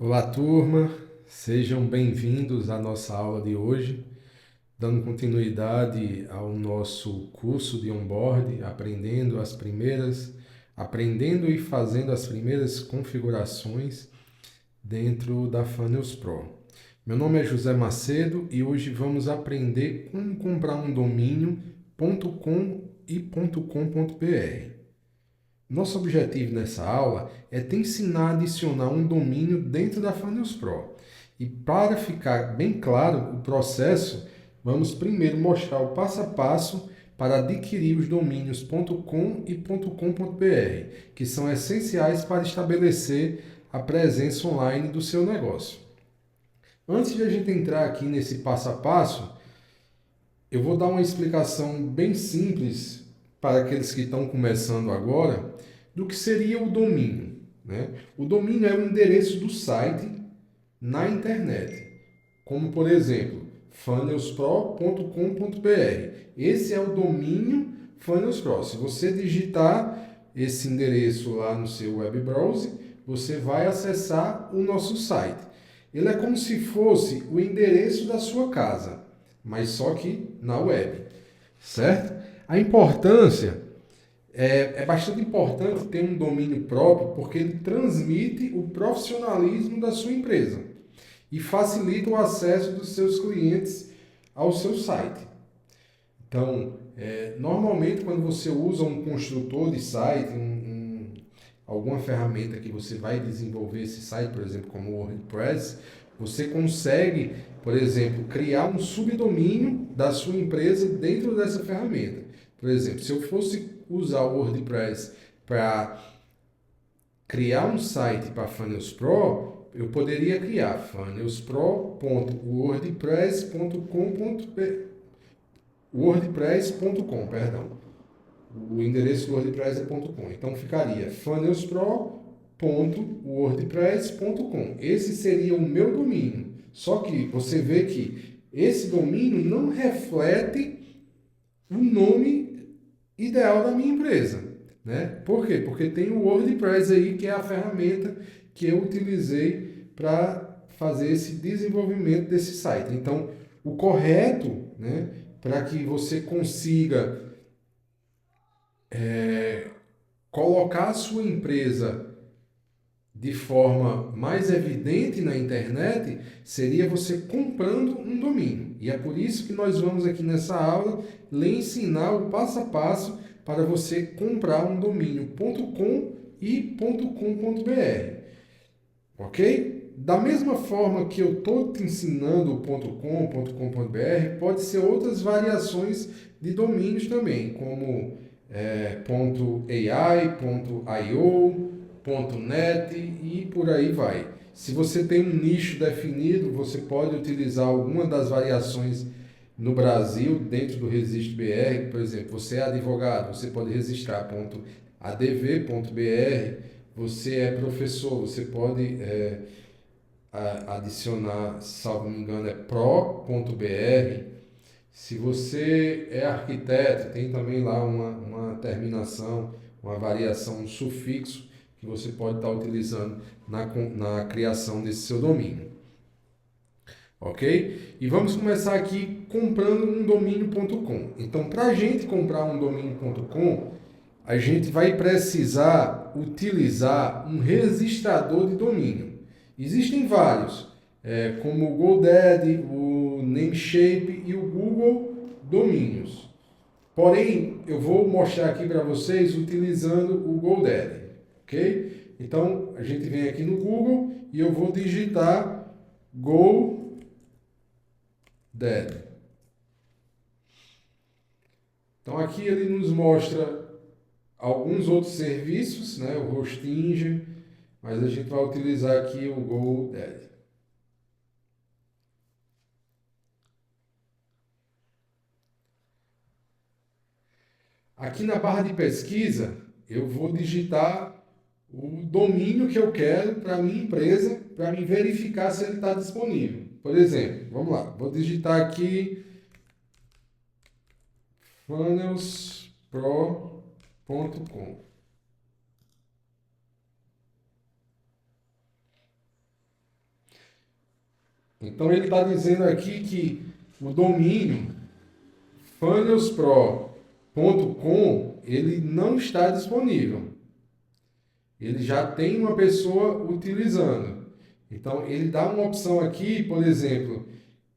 Olá, turma, sejam bem-vindos à nossa aula de hoje, dando continuidade ao nosso curso de onboard, aprendendo e fazendo as primeiras configurações dentro da Funnels Pro. Meu nome é José Macedo e hoje vamos aprender como comprar um domínio .com e .com.br. Nosso objetivo nessa aula é te ensinar a adicionar um domínio dentro da Funnels Pro. E para ficar bem claro o processo, vamos primeiro mostrar o passo a passo para adquirir os domínios .com e .com.br, que são essenciais para estabelecer a presença online do seu negócio. Antes de a gente entrar aqui nesse passo a passo, eu vou dar uma explicação bem simples para aqueles que estão começando agora do que seria o domínio, né? O domínio é o endereço do site na internet, como por exemplo, funnelspro.com.br. Esse é o domínio Funnels Pro. Se você digitar esse endereço lá no seu web browser, você vai acessar o nosso site. Ele é como se fosse o endereço da sua casa, mas só que na web, certo? A importância é bastante importante ter um domínio próprio porque ele transmite o profissionalismo da sua empresa e facilita o acesso dos seus clientes ao seu site. Então, normalmente quando você usa um construtor de site, alguma ferramenta que você vai desenvolver esse site, por exemplo, como o WordPress, você consegue, por exemplo, criar um subdomínio da sua empresa dentro dessa ferramenta. Por exemplo, se eu fosse usar o WordPress para criar um site para Funnels Pro, eu poderia criar funnelspro.wordpress.com, perdão. O endereço do WordPress é .com. Então ficaria funnelspro.wordpress.com. Esse seria o meu domínio. Só que você vê que esse domínio não reflete o nome ideal da minha empresa, né? Por quê? Porque tem o WordPress aí, que é a ferramenta que eu utilizei para fazer esse desenvolvimento desse site. Então, o correto, né, para que você consiga colocar a sua empresa de forma mais evidente na internet, seria você comprando um domínio. E é por isso que nós vamos aqui nessa aula lhe ensinar o passo a passo para você comprar um domínio .com e .com.br. Ok? Da mesma forma que eu estou te ensinando o .com, .com.br, pode ser outras variações de domínios também, como .ai, .io, .net e por aí vai. Se você tem um nicho definido, você pode utilizar alguma das variações no Brasil, dentro do Resiste BR, por exemplo, você é advogado, você pode registrar .adv.br, você é professor, você pode adicionar, salvo me engano, é pro.br. Se você é arquiteto, tem também lá uma terminação, uma variação, um sufixo que você pode estar utilizando na criação desse seu domínio. Ok? E vamos começar aqui comprando um domínio.com. Então, para a gente comprar um domínio.com, a gente vai precisar utilizar um registrador de domínio. Existem vários, como o GoDaddy, o Namescape e o Google Domínios. Porém, eu vou mostrar aqui para vocês utilizando o GoDaddy, ok? Então, a gente vem aqui no Google e eu vou digitar GoDaddy. Então, aqui ele nos mostra alguns outros serviços, né? O Hosting, mas a gente vai utilizar aqui o GoDaddy. Aqui na barra de pesquisa, eu vou digitar o domínio que eu quero para a minha empresa, para me verificar se ele está disponível. Por exemplo, vamos lá, vou digitar aqui funnelspro.com. Então ele está dizendo aqui que o domínio funnelspro.com ele não está disponível. Ele já tem uma pessoa utilizando. Então ele dá uma opção aqui, por exemplo,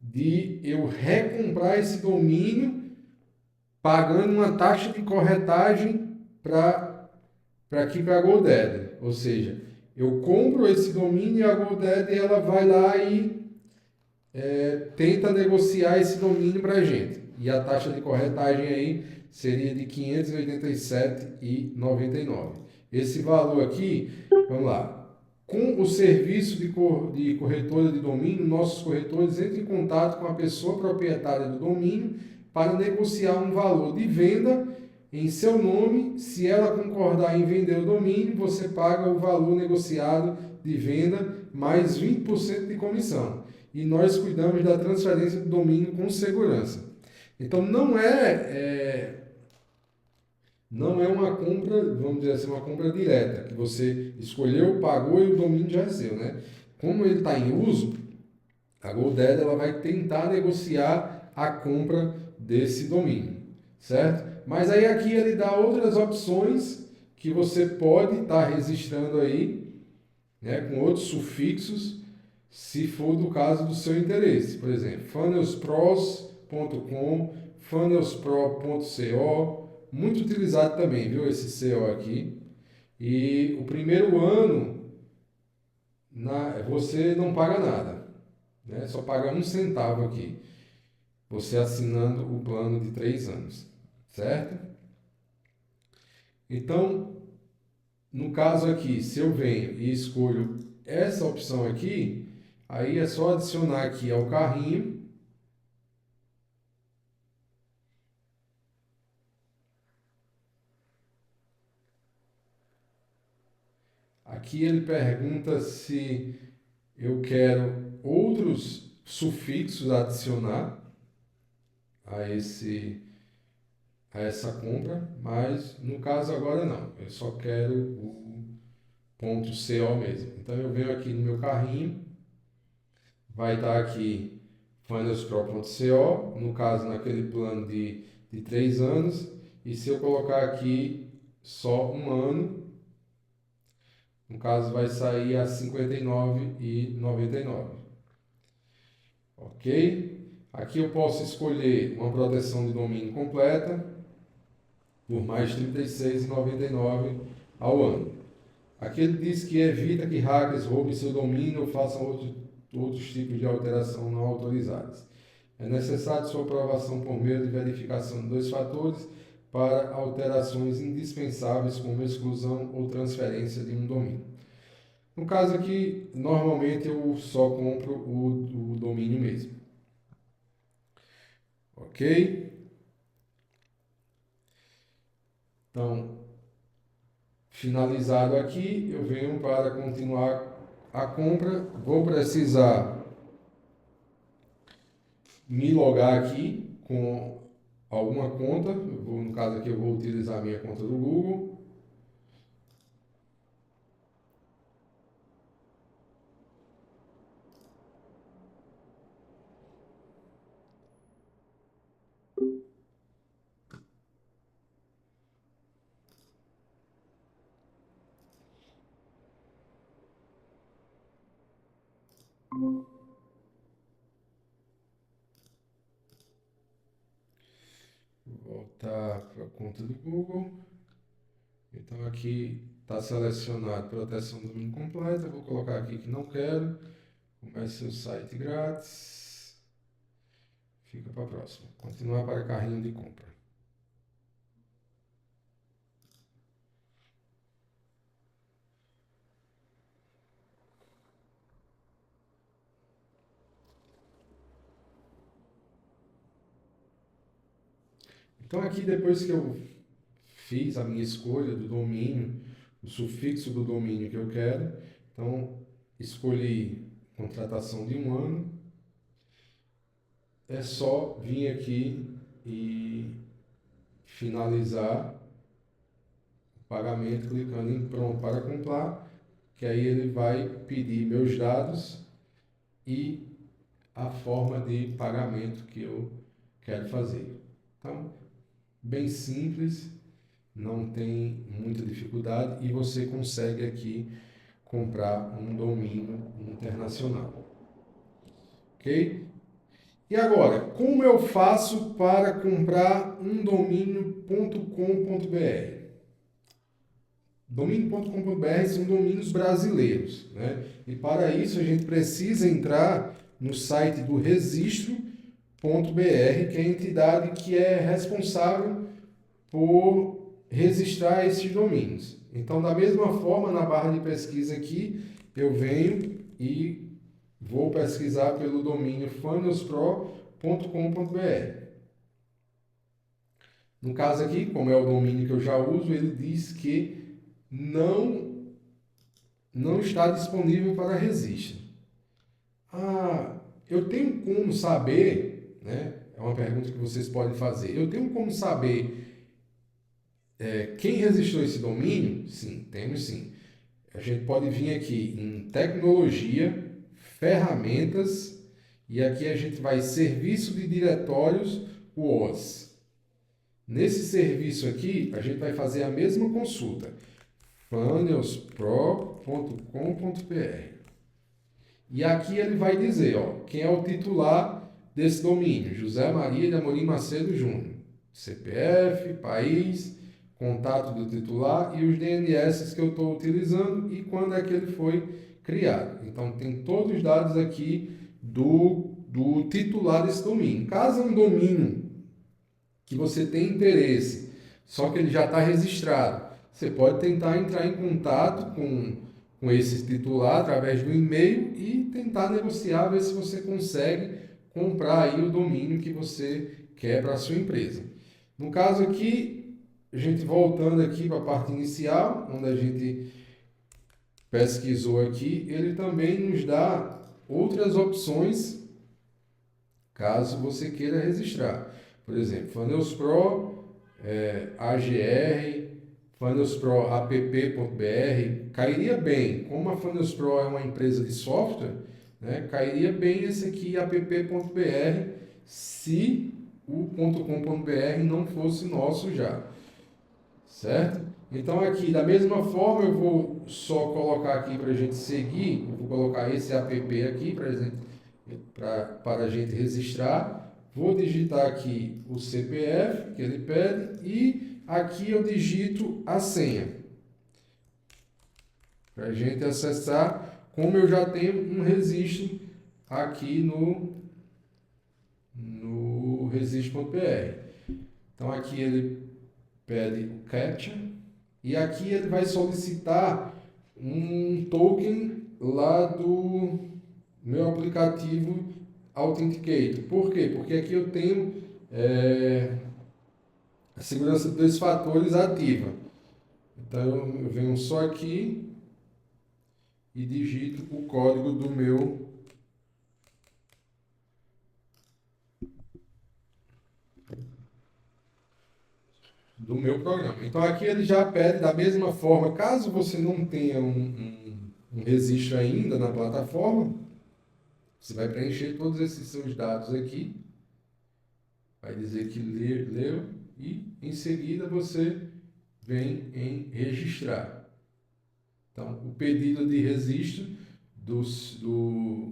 de eu recomprar esse domínio pagando uma taxa de corretagem para aqui para a GoDaddy. Ou seja, eu compro esse domínio e a GoDaddy ela vai lá e tenta negociar esse domínio para a gente. E a taxa de corretagem aí seria de R$ 587,99. Esse valor aqui, vamos lá. Com o serviço de corretora de domínio, nossos corretores entram em contato com a pessoa proprietária do domínio para negociar um valor de venda em seu nome. Se ela concordar em vender o domínio, você paga o valor negociado de venda mais 20% de comissão. E nós cuidamos da transferência do domínio com segurança. Então não é uma compra, vamos dizer assim, uma compra direta, que você escolheu, pagou e o domínio já é seu, né? Como ele está em uso, a GoDaddy ela vai tentar negociar a compra desse domínio, certo? Mas aí aqui ele dá outras opções que você pode estar registrando aí, né, com outros sufixos, se for do caso do seu interesse. Por exemplo, funnelspros.com, funnelspro.co, muito utilizado também, viu, esse CO aqui. E o primeiro ano você não paga nada, né? Só paga um centavo aqui, você assinando o plano de 3 anos, certo? Então, no caso aqui, se eu venho e escolho essa opção aqui, aí é só adicionar aqui ao carrinho. Aqui ele pergunta se eu quero outros sufixos adicionar a essa compra, mas no caso agora não. Eu só quero o ponto .co mesmo. Então eu venho aqui no meu carrinho, vai estar aqui funnelspro.co, no caso naquele plano de 3 anos, e se eu colocar aqui só um ano, no caso vai sair a R$ 59,99. Ok? Aqui eu posso escolher uma proteção de domínio completa por mais R$ 36,99 ao ano. Aqui ele diz que evita que hackers roubem seu domínio ou façam outros tipos de alteração não autorizadas. É necessário sua aprovação por meio de verificação de 2 fatores para alterações indispensáveis como exclusão ou transferência de um domínio. No caso aqui, normalmente eu só compro o domínio mesmo. Ok? Então, finalizado aqui, eu venho para continuar a compra. Vou precisar me logar aqui com alguma conta. No caso aqui, eu vou utilizar a minha conta do Google. Vou voltar para a conta do Google. Então aqui está selecionado proteção do domínio completa. Vou colocar aqui que não quero. Comece o site grátis. Fica para a próxima. Continuar para carrinho de compra. Então aqui depois que eu fiz a minha escolha do domínio, o sufixo do domínio que eu quero, então escolhi contratação de um ano, é só vir aqui e finalizar o pagamento clicando em pronto para comprar, que aí ele vai pedir meus dados e a forma de pagamento que eu quero fazer. Então, bem simples, não tem muita dificuldade e você consegue aqui comprar um domínio internacional. Ok? E agora, como eu faço para comprar um domínio.com.br? Domínio.com.br são domínios brasileiros, né? E para isso a gente precisa entrar no site do registro.br, que é a entidade que é responsável por registrar esses domínios. Então, da mesma forma, na barra de pesquisa aqui, eu venho e vou pesquisar pelo domínio funnelspro.com.br. No caso aqui, como é o domínio que eu já uso, ele diz que não está disponível para registro. Eu tenho como saber, né? É uma pergunta que vocês podem fazer. Eu tenho como saber quem registrou esse domínio? Sim, temos sim. A gente pode vir aqui em tecnologia, ferramentas, e aqui a gente vai serviço de diretórios WOS. Nesse serviço aqui, a gente vai fazer a mesma consulta, funnelspro.com.br. E aqui ele vai dizer, ó, quem é o titular desse domínio, José Maria de Amorim Macedo Júnior, CPF, país, contato do titular e os DNS que eu estou utilizando e quando é que ele foi criado. Então, tem todos os dados aqui do titular desse domínio. Caso é um domínio que você tem interesse, só que ele já está registrado, você pode tentar entrar em contato com esse titular através do e-mail e tentar negociar, ver se você consegue comprar aí o domínio que você quer para a sua empresa. No caso aqui, a gente voltando aqui para a parte inicial, onde a gente pesquisou aqui, ele também nos dá outras opções caso você queira registrar. Por exemplo, Funnels Pro, AGR, Funnels Pro app.br, cairia bem, como a Funnels Pro é uma empresa de software, né, cairia bem esse aqui, app.br, se o .com.br não fosse nosso já, certo? Então aqui, da mesma forma, eu vou só colocar aqui para a gente seguir, eu vou colocar esse app aqui para a gente registrar. Vou digitar aqui o CPF que ele pede e aqui eu digito a senha. Para a gente acessar, como eu já tenho um registro aqui no registro.br. Então aqui ele pede o CAPTCHA e aqui ele vai solicitar um token lá do meu aplicativo Authenticator. Por quê? Porque aqui eu tenho a segurança de 2 fatores ativa. Então eu venho só aqui e digito o código do meu programa. Então aqui ele já pede da mesma forma, caso você não tenha um registro ainda na plataforma, você vai preencher todos esses seus dados aqui, vai dizer que leu e em seguida você vem em registrar. Então, o pedido de registro do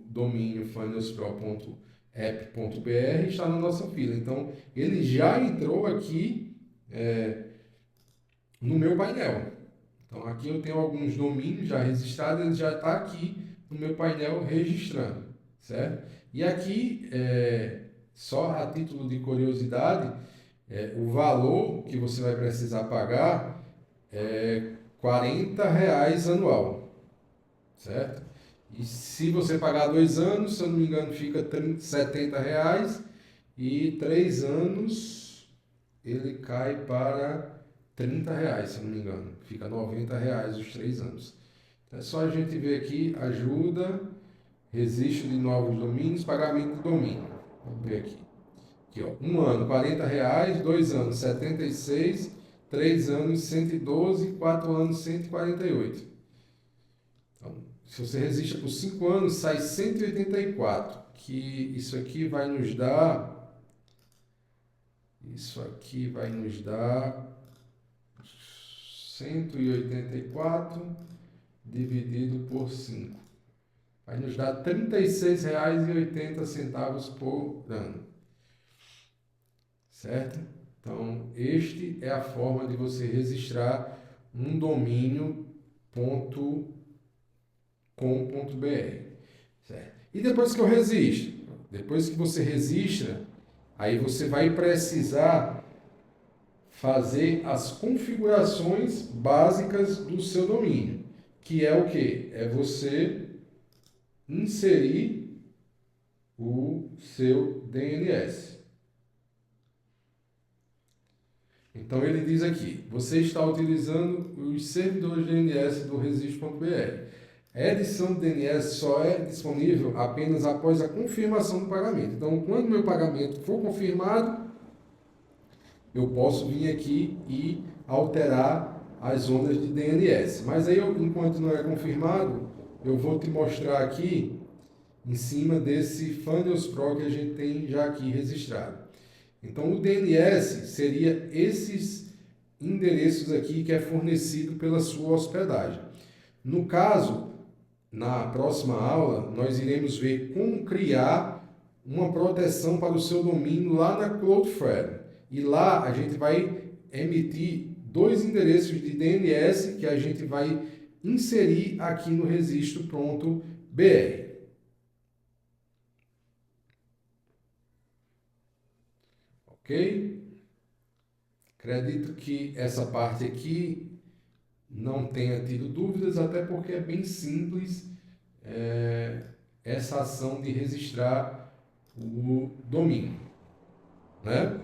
domínio funnelspro.app.br está na nossa fila. Então, ele já entrou aqui no meu painel. Então, aqui eu tenho alguns domínios já registrados, ele já está aqui no meu painel registrando, certo? E aqui, só a título de curiosidade, o valor que você vai precisar pagar é R$40 anual, certo? E se você pagar 2 anos, se eu não me engano, fica R$70 e 3 anos ele cai para R$30, se eu não me engano. Fica R$90 os 3 anos. Então, é só a gente ver aqui, ajuda, registro de novos domínios, pagamento do domínio. Vamos ver aqui. Aqui, ó, 1 ano, R$40, 2 anos, 76, 3 anos, 112, 4 anos, 148. Então, se você registra por 5 anos, sai 184, que isso aqui vai nos dar 184 dividido por 5. Vai nos dar R$ 36,80 por ano. Certo? Então, este é a forma de você registrar um domínio.com.br. Certo? E depois que eu registro? Depois que você registra, aí você vai precisar fazer as configurações básicas do seu domínio, que é o quê? É você inserir o seu DNS. Então ele diz aqui, você está utilizando os servidores DNS do Registro.br. A edição do DNS só é disponível apenas após a confirmação do pagamento. Então, quando meu pagamento for confirmado, eu posso vir aqui e alterar as zonas de DNS. Mas aí, enquanto não é confirmado, eu vou te mostrar aqui, em cima desse Funnels Pro que a gente tem já aqui registrado. Então, o DNS seria esses endereços aqui que é fornecido pela sua hospedagem. No caso, na próxima aula, nós iremos ver como criar uma proteção para o seu domínio lá na Cloudflare. E lá a gente vai emitir 2 endereços de DNS que a gente vai inserir aqui no registro.br. Ok? Acredito que essa parte aqui não tenha tido dúvidas, até porque é bem simples essa ação de registrar o domínio, né?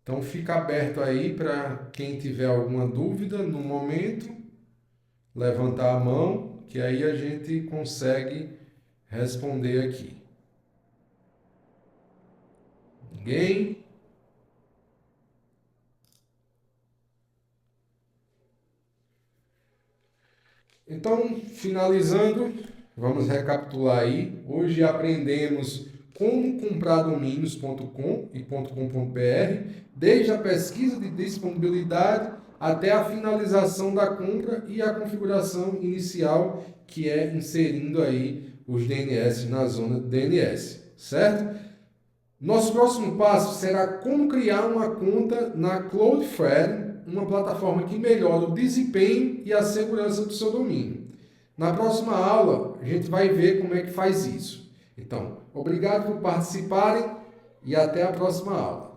Então fica aberto aí para quem tiver alguma dúvida no momento, levantar a mão, que aí a gente consegue responder aqui. Ninguém? Então, finalizando, vamos recapitular aí. Hoje aprendemos como comprar domínios.com e .com.br, desde a pesquisa de disponibilidade até a finalização da compra e a configuração inicial, que é inserindo aí os DNS na zona de DNS, certo? Nosso próximo passo será como criar uma conta na Cloudflare, uma plataforma que melhora o desempenho e a segurança do seu domínio. Na próxima aula, a gente vai ver como é que faz isso. Então, obrigado por participarem e até a próxima aula.